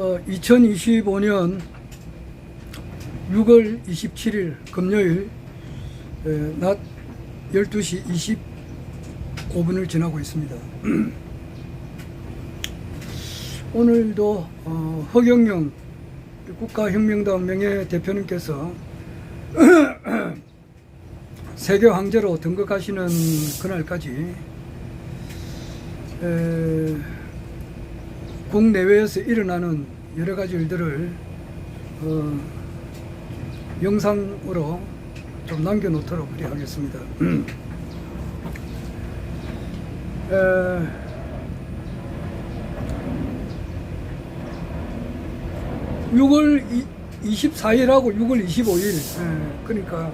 2025년 6월 27일 금요일 낮 12시 25분을 지나고 있습니다. 오늘도 허경영 국가혁명당 명예대표님께서 세계 황제로 등극하시는 그날까지 국내외에서 일어나는 여러 가지 일들을 영상으로 좀 남겨놓도록 그리 하겠습니다. 6월 24일하고 6월 25일, 그러니까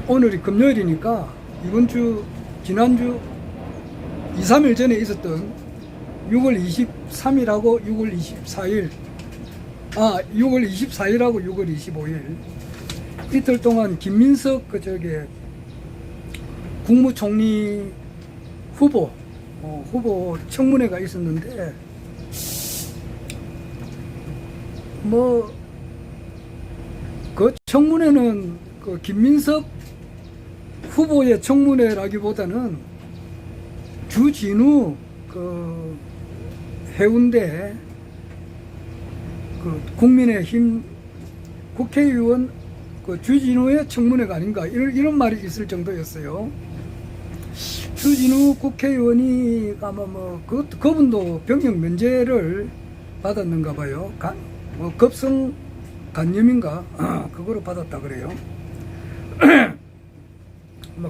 오늘이 금요일이니까 이번 주, 지난주 2, 3일 전에 있었던 6월 23일하고 6월 24일, 6월 24일하고 6월 25일 이틀 동안 김민석 국무총리 후보 청문회가 있었는데, 그 청문회는 그 김민석 후보의 청문회라기보다는 주진우 해운대 국민의힘 국회의원 주진우의 청문회가 아닌가, 이런 말이 있을 정도였어요. 주진우 국회의원이 아마 그분도 병역 면제를 받았는가 봐요. 급성 간염인가 그거로 받았다 그래요.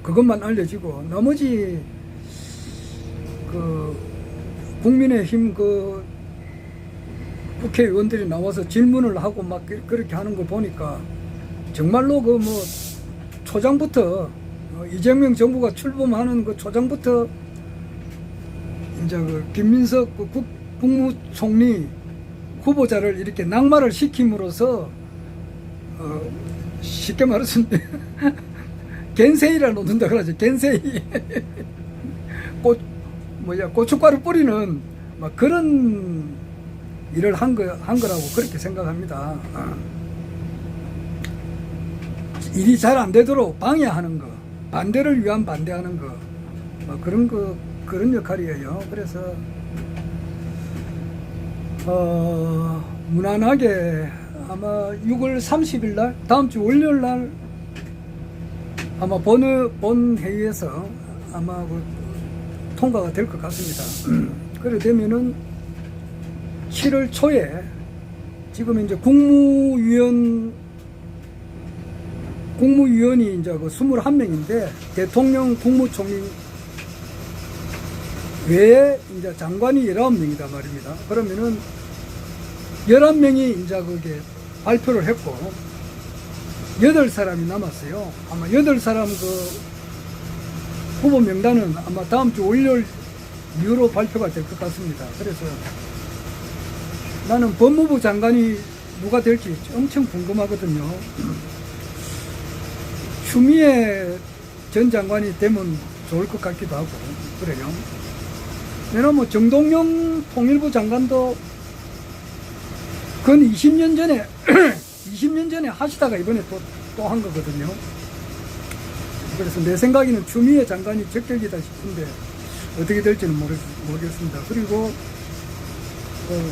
그것만 알려지고 나머지 국민의힘 국회의원들이 나와서 질문을 하고 그렇게 하는 거 보니까 정말로 초장부터 이재명 정부가 출범하는 초장부터 이제 김민석 국무총리 후보자를 이렇게 낙마를 시킴으로써 쉽게 말해서 겐세이라 놓는다 그러죠. 겐세이. 고춧가루 뿌리는 그런 일을 한 거라고 그렇게 생각합니다. 일이 잘 안 되도록 방해하는 거, 반대를 위한 반대하는 거, 그런 역할이에요. 그래서 무난하게 아마 6월 30일 날, 다음 주 월요일 날 아마 본 회의에서 아마 통과가 될 것 같습니다. 그래 되면은 7월 초에 지금 이제 국무위원이 이제 21명인데 대통령 국무총리 외에 이제 장관이 19명이다 말입니다. 그러면은 11명이 이제 그게 발표를 했고 8사람이 남았어요. 아마 8사람 후보 명단은 아마 다음 주 월요일 이후로 발표가 될 것 같습니다. 그래서 나는 법무부 장관이 누가 될지 엄청 궁금하거든요. 추미애 전 장관이 되면 좋을 것 같기도 하고 그래요. 내가 정동영 통일부 장관도 근 20년 전에 하시다가 이번에 또 한 거거든요. 그래서 내 생각에는 추미애 장관이 적격이다 싶은데 어떻게 될지는 모르겠습니다. 그리고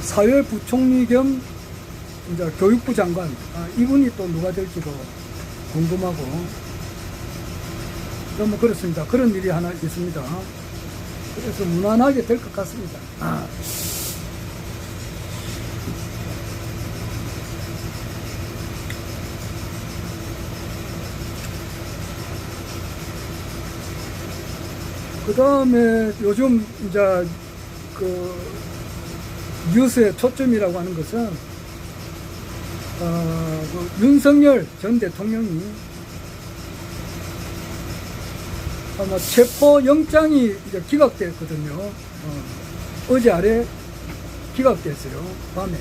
사회부총리 겸 이제 교육부 장관, 이분이 또 누가 될지도 궁금하고, 너무 그렇습니다. 그런 일이 하나 있습니다. 그래서 무난하게 될 것 같습니다. 그 다음에 요즘 이제 뉴스의 초점이라고 하는 것은 윤석열 전 대통령이 아마 체포영장이 이제 기각됐거든요. 어제 아래 기각됐어요. 밤에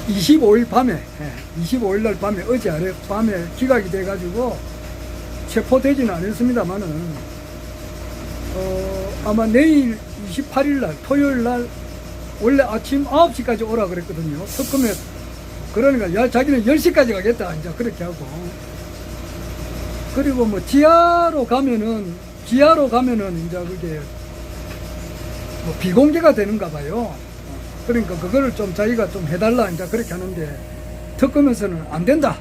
25일 밤에 25일 날 밤에 어제 아래 밤에 기각이 돼 가지고 체포되지는 않았습니다만은 아마 내일 28일 날 토요일 날 원래 아침 9시까지 오라 그랬거든요. 특검에 그러니까 야 자기는 10시까지 가겠다 이제 그렇게 하고, 그리고 뭐 지하로 가면은 이제 그게 뭐 비공개가 되는가 봐요. 그러니까 그거를 좀 자기가 좀 해달라 이제 그렇게 하는데 특검에서는 안 된다.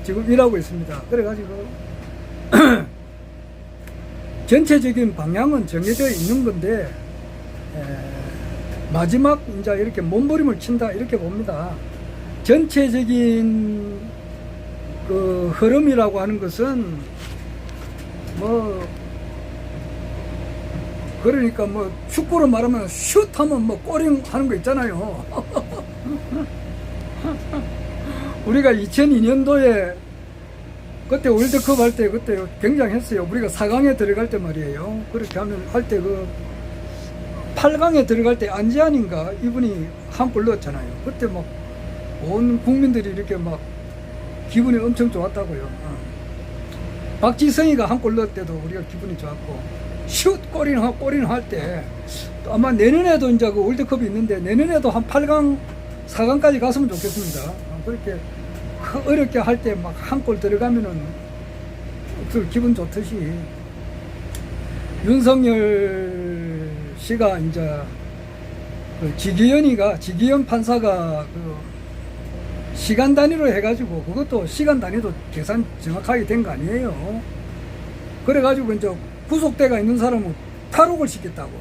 지금 일하고 있습니다. 그래가지고 전체적인 방향은 정해져 있는 건데 마지막 이제 이렇게 몸부림을 친다 이렇게 봅니다. 전체적인 그 흐름이라고 하는 것은 뭐 그러니까 뭐 축구로 말하면 슛 하면 뭐 골인 하는 거 있잖아요. 우리가 2002년도에 그때 월드컵 할 때 그때 굉장했어요. 우리가 4강에 들어갈 때 말이에요. 그렇게 하면 할 때 그 8강에 들어갈 때 안지환인가 이분이 한 골 넣었잖아요. 그때 막 온 국민들이 이렇게 막 기분이 엄청 좋았다고요. 박지성이가 한 골 넣을 때도 우리가 기분이 좋았고, 슛 골인 할 때 아마 내년에도 이제 그 월드컵이 있는데 내년에도 한 8강 4강까지 갔으면 좋겠습니다. 그렇게 어렵게 할 때 막 한 골 들어가면은 기분 좋듯이 윤석열 씨가 이제 그 지기현 판사가 그 시간 단위로 해가지고 그것도 시간 단위도 계산 정확하게 된 거 아니에요. 그래가지고 이제 구속대가 있는 사람은 탈옥을 시켰다고.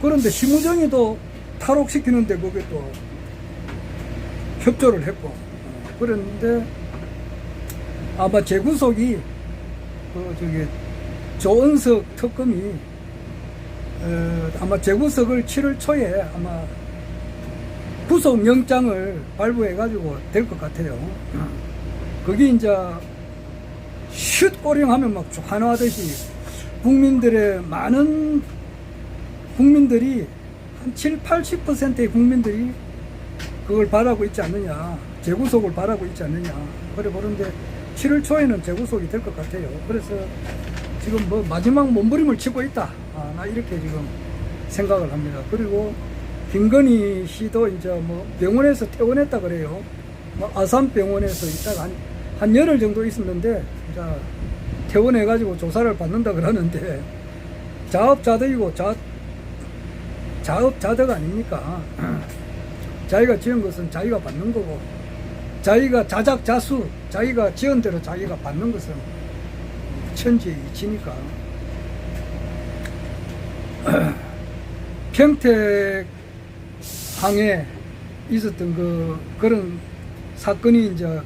그런데 심우정이도 탈옥시키는데 그게 또 협조를 했고, 그런데 아마 재구속이 조은석 특검이 아마 재구속을 7월 초에 아마 구속영장을 발부해가지고 될 것 같아요. 그게 이제 슛 꼬링 하면 막 환호하듯이 많은 국민들이 한 70-80%의 국민들이 그걸 바라고 있지 않느냐, 재구속을 바라고 있지 않느냐. 그래 보는데 7월 초에는 재구속이 될 것 같아요. 그래서 지금 뭐 마지막 몸부림을 치고 있다. 나 이렇게 지금 생각을 합니다. 그리고 김건희 씨도 이제 뭐 병원에서 퇴원했다 그래요. 뭐 아산병원에서 있다가 한 열흘 정도 있었는데 이제 퇴원해가지고 조사를 받는다 그러는데 자업자득이고 자업자득 아닙니까? 자기가 지은 것은 자기가 받는 거고, 자기가 자작자수, 자기가 지은 대로 자기가 받는 것은 천지의 이치니까. 평택항에 있었던 그런 사건이 이제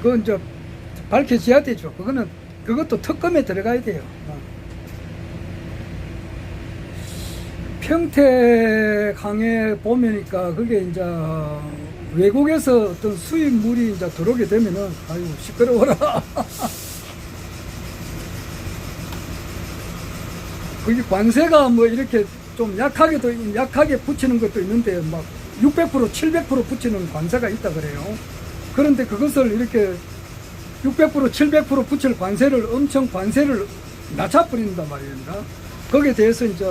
그건 이제 밝혀져야 되죠. 그것도 특검에 들어가야 돼요. 평택항에 보면니까 그게 이제 외국에서 어떤 수입물이 이제 들어오게 되면은 아이고 시끄러워라. 그게 관세가 뭐 이렇게 좀 약하게 붙이는 것도 있는데 막 600%, 700% 붙이는 관세가 있다 그래요. 그런데 그것을 이렇게 600%, 700% 붙일 관세를 낮춰버린단 말입니다. 거기에 대해서 이제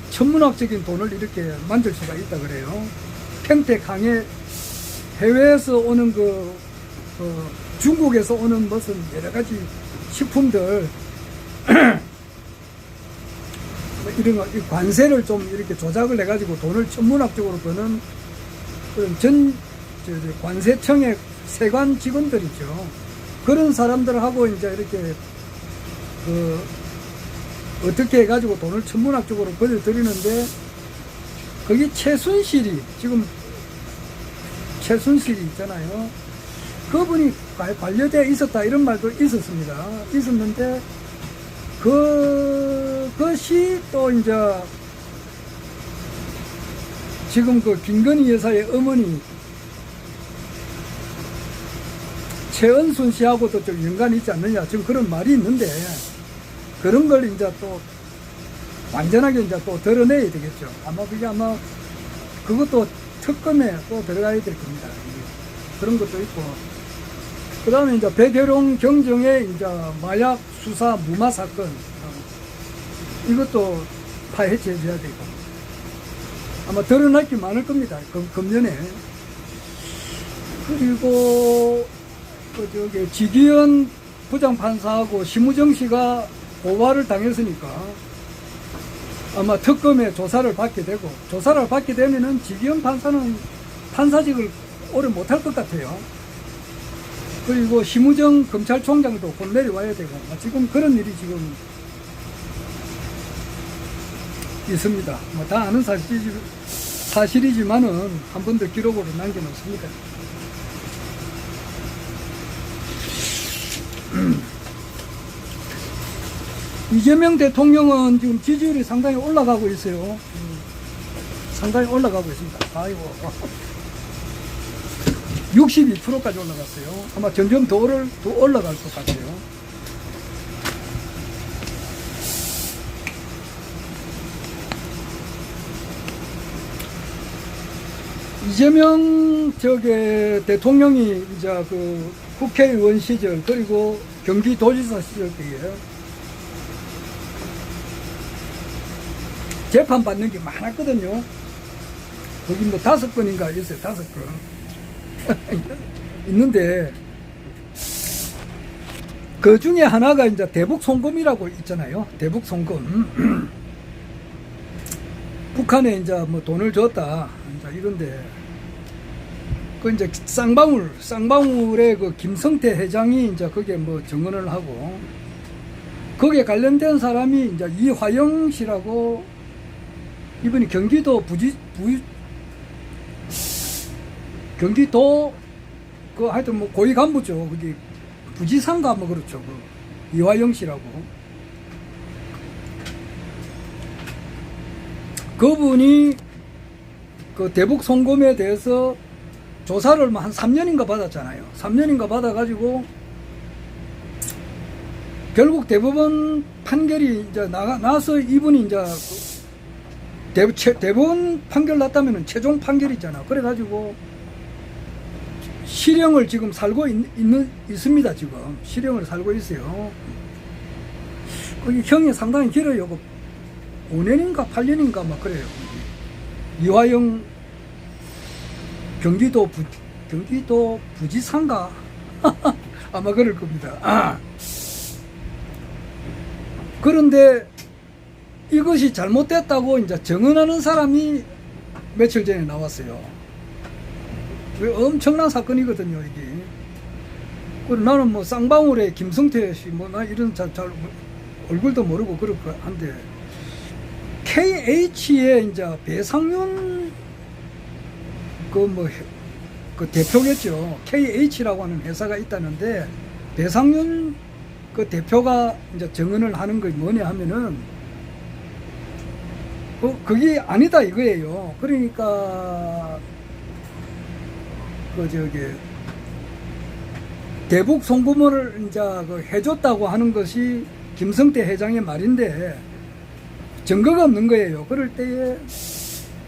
천문학적인 돈을 이렇게 만들 수가 있다 그래요. 평택항에 해외에서 오는 중국에서 오는 무슨 여러 가지 식품들 이런 관세를 좀 이렇게 조작을 해가지고 돈을 천문학적으로 버는 그런 관세청의 세관 직원들이죠. 그런 사람들하고 이제 이렇게 어떻게 해가지고 돈을 천문학적으로 벌어들이는데, 거기 최순실이 있잖아요. 그분이 관여되어 있었다 이런 말도 있었는데 그것이 또 이제 지금 그 김건희 여사의 어머니 최은순 씨하고도 좀 연관이 있지 않느냐 지금 그런 말이 있는데, 그런 걸 이제 또 완전하게 이제 또 드러내야 되겠죠. 아마 그것도 특검에 또 들어가야 될 겁니다. 그런 것도 있고, 그 다음에 이제 백혜룡 경정의 이제 마약 수사 무마 사건, 이것도 파헤쳐져야 되고, 아마 드러날 게 많을 겁니다. 금년에. 그리고, 지기현 부장판사하고 심우정 씨가 고발을 당했으니까, 아마 특검에 조사를 받게 되고, 조사를 받게 되면은 지기현 판사는 판사직을 오래 못할 것 같아요. 그리고 심우정 검찰총장도 곧 내려와야 되고, 지금 그런 일이 지금 있습니다. 다 아는 사실이지만은 한 번 더 기록으로 남겨놓습니다. 이재명 대통령은 지금 지지율이 상당히 올라가고 있어요. 상당히 올라가고 있습니다. 아이고. 62%까지 올라갔어요. 아마 점점 더 올라갈 것 같아요. 이재명 대통령이 이제 그 국회의원 시절, 그리고 경기도지사 시절 때에 재판 받는 게 많았거든요. 거기 뭐 5건인가 있어요. 5건. 있는데, 그 중에 하나가 이제 대북 송금이라고 있잖아요. 대북 송금. 북한에 이제 뭐 돈을 줬다. 이제 이런데, 그 이제 쌍방울의 그 김성태 회장이 이제 거기에 뭐 증언을 하고, 거기에 관련된 사람이 이제 이화영 씨라고, 이분이 경기도 경기도 하여튼 뭐 고위 간부죠. 거기 부지사인가 뭐 그렇죠. 이화영 씨라고. 그분이 그 대북 송금에 대해서 조사를 한 3년인가 받았잖아요. 3년인가 받아가지고 결국 대법원 판결이 이제 나서 이분이 이제 대법원 판결 났다면은 최종 판결이잖아. 그래가지고 실형을 지금 살고 있습니다. 지금 실형을 살고 있어요. 거기 형이 상당히 길어요. 5년인가 8년인가 막 그래요. 이화영 경기도 부지사인가 아마 그럴 겁니다. 그런데 이것이 잘못됐다고 이제 증언하는 사람이 며칠 전에 나왔어요. 엄청난 사건이거든요, 이게. 그리고 나는 뭐 쌍방울의 김성태 씨, 뭐 나 이런 잘 얼굴도 모르고 그럴 거 한데, KH의 이제 배상윤 그 대표겠죠. KH라고 하는 회사가 있다는데, 배상윤 그 대표가 이제 증언을 하는 게 뭐냐 하면은, 그게 아니다 이거예요. 그러니까, 대북 송금을 이제 해줬다고 하는 것이 김성태 회장의 말인데, 증거가 없는 거예요. 그럴 때에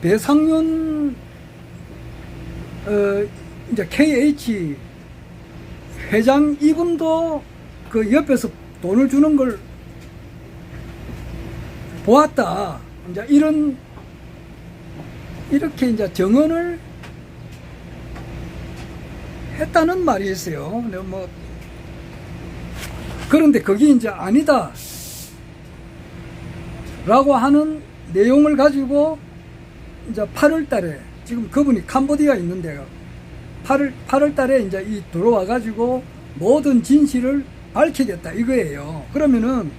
배상윤, 이제 KH 회장 이분도 그 옆에서 돈을 주는 걸 보았다. 이제 이렇게 이제 증언을 했다는 말이 있어요. 그런데 그게 이제 아니다 라고 하는 내용을 가지고 이제 8월 달에, 지금 그분이 캄보디아 있는데요. 8월 달에 이제 들어와 가지고 모든 진실을 밝히겠다 이거예요. 그러면은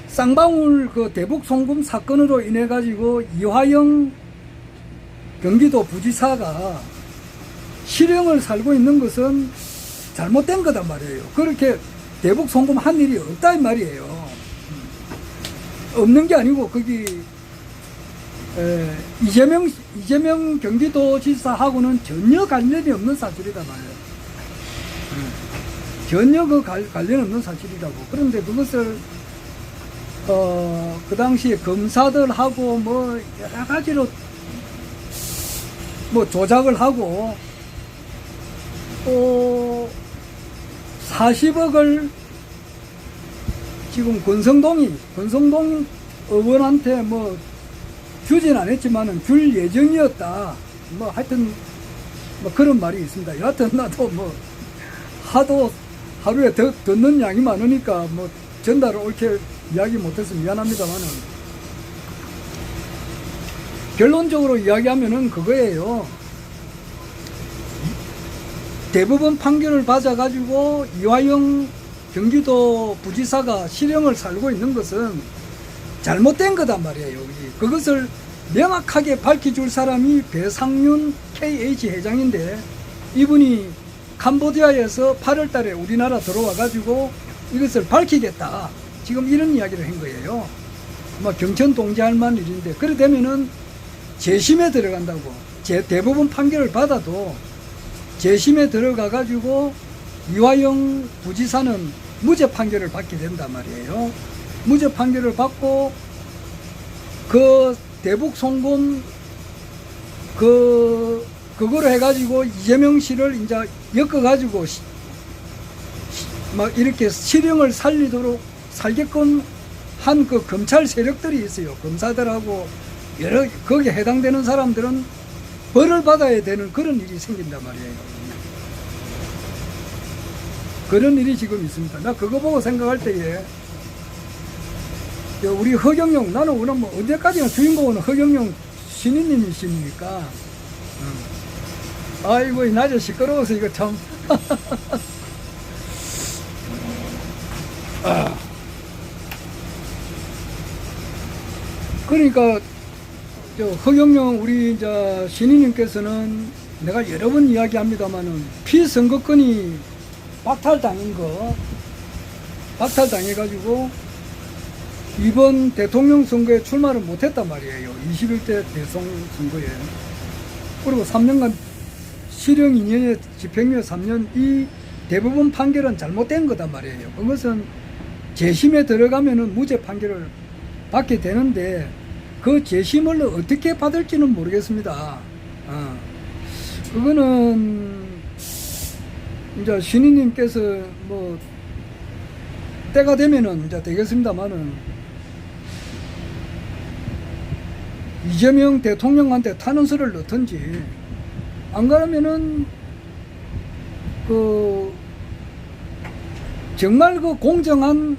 쌍방울 그 대북 송금 사건으로 인해 가지고 이화영 경기도 부지사가 실형을 살고 있는 것은 잘못된 거단 말이에요. 그렇게 대북 송금 한 일이 없다 이 말이에요. 없는 게 아니고 거기 이재명 경기도지사하고는 전혀 관련이 없는 사실이다 말이에요. 전혀 그 관련 없는 사실이라고. 그런데 그것을 그 당시에 검사들하고 뭐 여러 가지로 뭐 조작을 하고 또 40억을 지금 권성동 의원한테 뭐 주진 않았지만은 줄 예정이었다. 뭐 하여튼 뭐 그런 말이 있습니다. 여하튼 나도 뭐 하도 하루에 듣는 양이 많으니까 뭐 전달을 옳게 이야기 못해서 미안합니다만은 결론적으로 이야기하면은 그거예요. 대법원 판결을 받아가지고 이화영 경기도 부지사가 실형을 살고 있는 것은 잘못된 거단 말이에요. 그것을 명확하게 밝혀줄 사람이 배상윤 KH 회장인데 이분이 캄보디아에서 8월 달에 우리나라 들어와 가지고 이것을 밝히겠다. 지금 이런 이야기를 한 거예요. 뭐 경천 동지할 만 일인데 그래 되면은 재심에 들어간다고. 대법원 판결을 받아도 재심에 들어가 가지고 이화영 부지사는 무죄 판결을 받게 된단 말이에요. 무죄 판결을 받고 그 대북 송금 그거를 해가지고 이재명 씨를 이제 엮어가지고 막 이렇게 실형을 살게끔 한 그 검찰 세력들이 있어요. 검사들하고 여러 거기에 해당되는 사람들은 벌을 받아야 되는 그런 일이 생긴단 말이에요. 그런 일이 지금 있습니다. 나 그거 보고 생각할 때에 우리 허경영, 나는 오늘 뭐 언제까지나 주인공은 허경영 신인님이십니까? 아이고, 이 낮에 시끄러워서 이거 참. 그러니까, 허경영 우리 이제 신인님께서는 내가 여러 번 이야기합니다만은 피선거권이 박탈당해가지고 이번 대통령 선거에 출마를 못했단 말이에요. 21대 대통령 선거에. 그리고 3년간 실형 2년에 집행유예 3년, 이 대법원 판결은 잘못된 거단 말이에요. 그것은 재심에 들어가면은 무죄 판결을 받게 되는데 그 재심을 어떻게 받을지는 모르겠습니다. 그거는 이제 신인님께서 뭐 때가 되면은 이제 되겠습니다만은 이재명 대통령한테 탄원서를 넣든지 안 그러면은 그 정말 그 공정한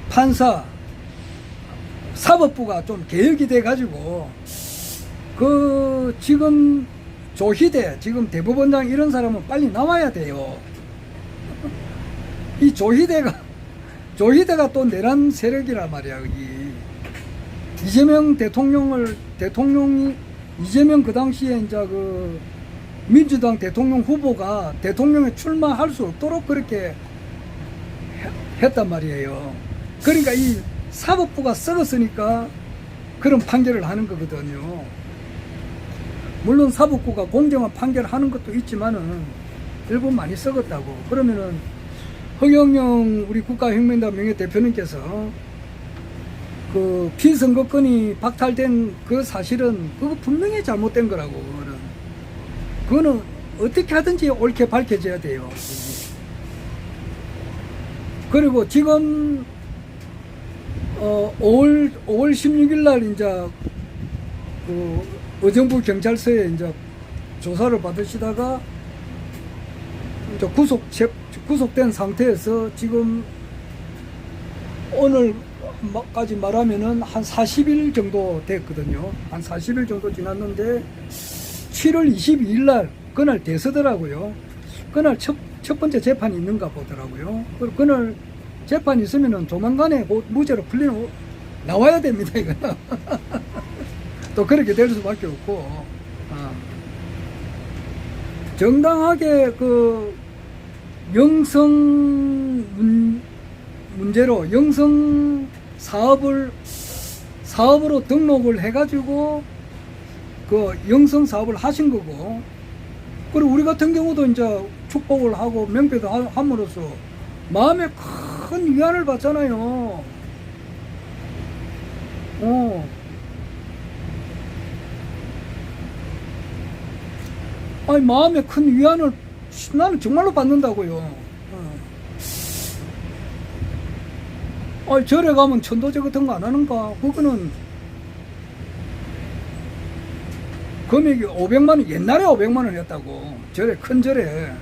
판사 사법부가 좀 개혁이 돼 가지고 그 지금 조희대 지금 대법원장 이런 사람은 빨리 나와야 돼요. 이 조희대가 또 내란 세력이라 말이야. 이재명 대통령이 이재명 그 당시에 이제 그 민주당 대통령 후보가 대통령에 출마할 수 없도록 그렇게 했단 말이에요. 그러니까 이 사법부가 썩었으니까 그런 판결을 하는 거거든요. 물론 사법부가 공정한 판결을 하는 것도 있지만은 일부 많이 썩었다고. 그러면은 허경영 우리 국가혁명당 명예대표님께서 그 피선거권이 박탈된 그 사실은 그거 분명히 잘못된 거라고. 그거는 어떻게 하든지 옳게 밝혀져야 돼요. 그리고 지금 5월 16일 날 이제 그 의정부 경찰서에 이제 조사를 받으시다가 이제 구속된 상태에서 지금 오늘까지 말하면은 한 40일 정도 됐거든요. 한 40일 정도 지났는데 7월 22일 날 그날 대서더라고요. 그날 첫 번째 재판이 있는가 보더라고요. 그리고 그날 재판이 있으면은 조만간에 무죄로 나와야 됩니다, 이거. 또 그렇게 될 수밖에 없고, 정당하게 그 영성 문제로 영성 사업으로 등록을 해가지고 그 영성 사업을 하신 거고, 그리고 우리 같은 경우도 이제 축복을 하고 명패도 함으로써 마음에 큰 위안을 받잖아요. 아니, 마음에 큰 위안을 나는 정말로 받는다고요. 절에 가면 천도제 같은 거 안 하는가? 그거는 금액이 500만 원, 옛날에 500만 원 했다고. 절에, 큰 절에.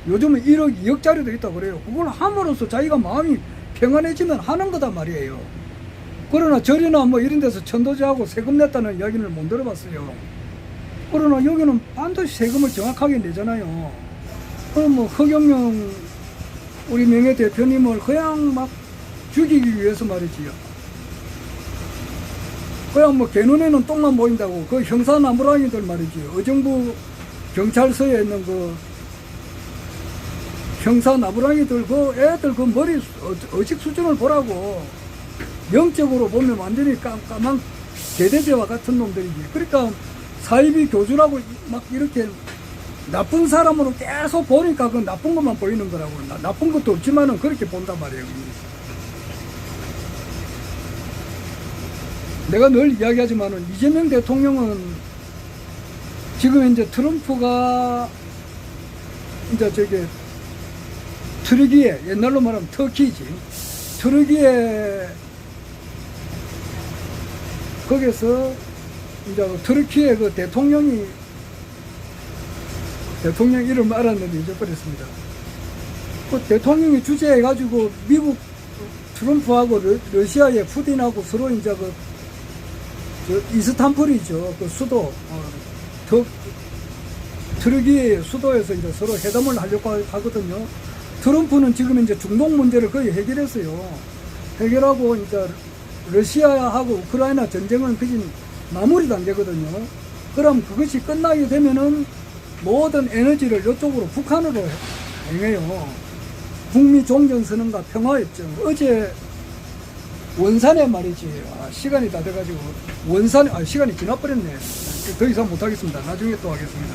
요즘은 1억, 2억짜리도 있다고 그래요. 그걸 함으로써 자기가 마음이 평안해지면 하는 거단 말이에요. 그러나 절이나 뭐 이런 데서 천도제하고 세금 냈다는 이야기를 못 들어봤어요. 그러나 여기는 반드시 세금을 정확하게 내잖아요. 그럼 뭐 허경영 우리 명예대표님을 그냥 막 죽이기 위해서 말이지요. 그냥 뭐 개눈에는 똥만 보인다고 그 형사 나무라기들 말이지요. 의정부 경찰서에 있는 그 형사 나무라기들 그 애들 그 머리 의식 수준을 보라고. 영적으로 보면 완전히 까만 개돼지와 같은 놈들이지. 그러니까 사이비 교주라고 막 이렇게 나쁜 사람으로 계속 보니까 그 나쁜 것만 보이는 거라고. 나쁜 것도 없지만은 그렇게 본단 말이에요. 내가 늘 이야기하지만은 이재명 대통령은 지금 이제 트럼프가 이제 저게 트르기에, 옛날로 말하면 터키지. 트르기에 거기서 이제 트르키의 그 대통령 이름 알았는데 잊어버렸습니다. 그 대통령이 주재해가지고 미국 트럼프하고 러시아의 푸틴하고 서로 이제 이스탄불이죠. 그 수도, 트르키의 수도에서 이제 서로 회담을 하려고 하거든요. 트럼프는 지금 이제 중동 문제를 거의 해결했어요. 해결하고 이제 러시아하고 우크라이나 전쟁은 거의 마무리 단계거든요. 그럼 그것이 끝나게 되면은 모든 에너지를 이쪽으로 북한으로 행해요. 북미 종전선언과 평화협정. 어제 원산에 말이지. 시간이 다 돼가지고 시간이 지나버렸네. 더 이상 못하겠습니다. 나중에 또 하겠습니다.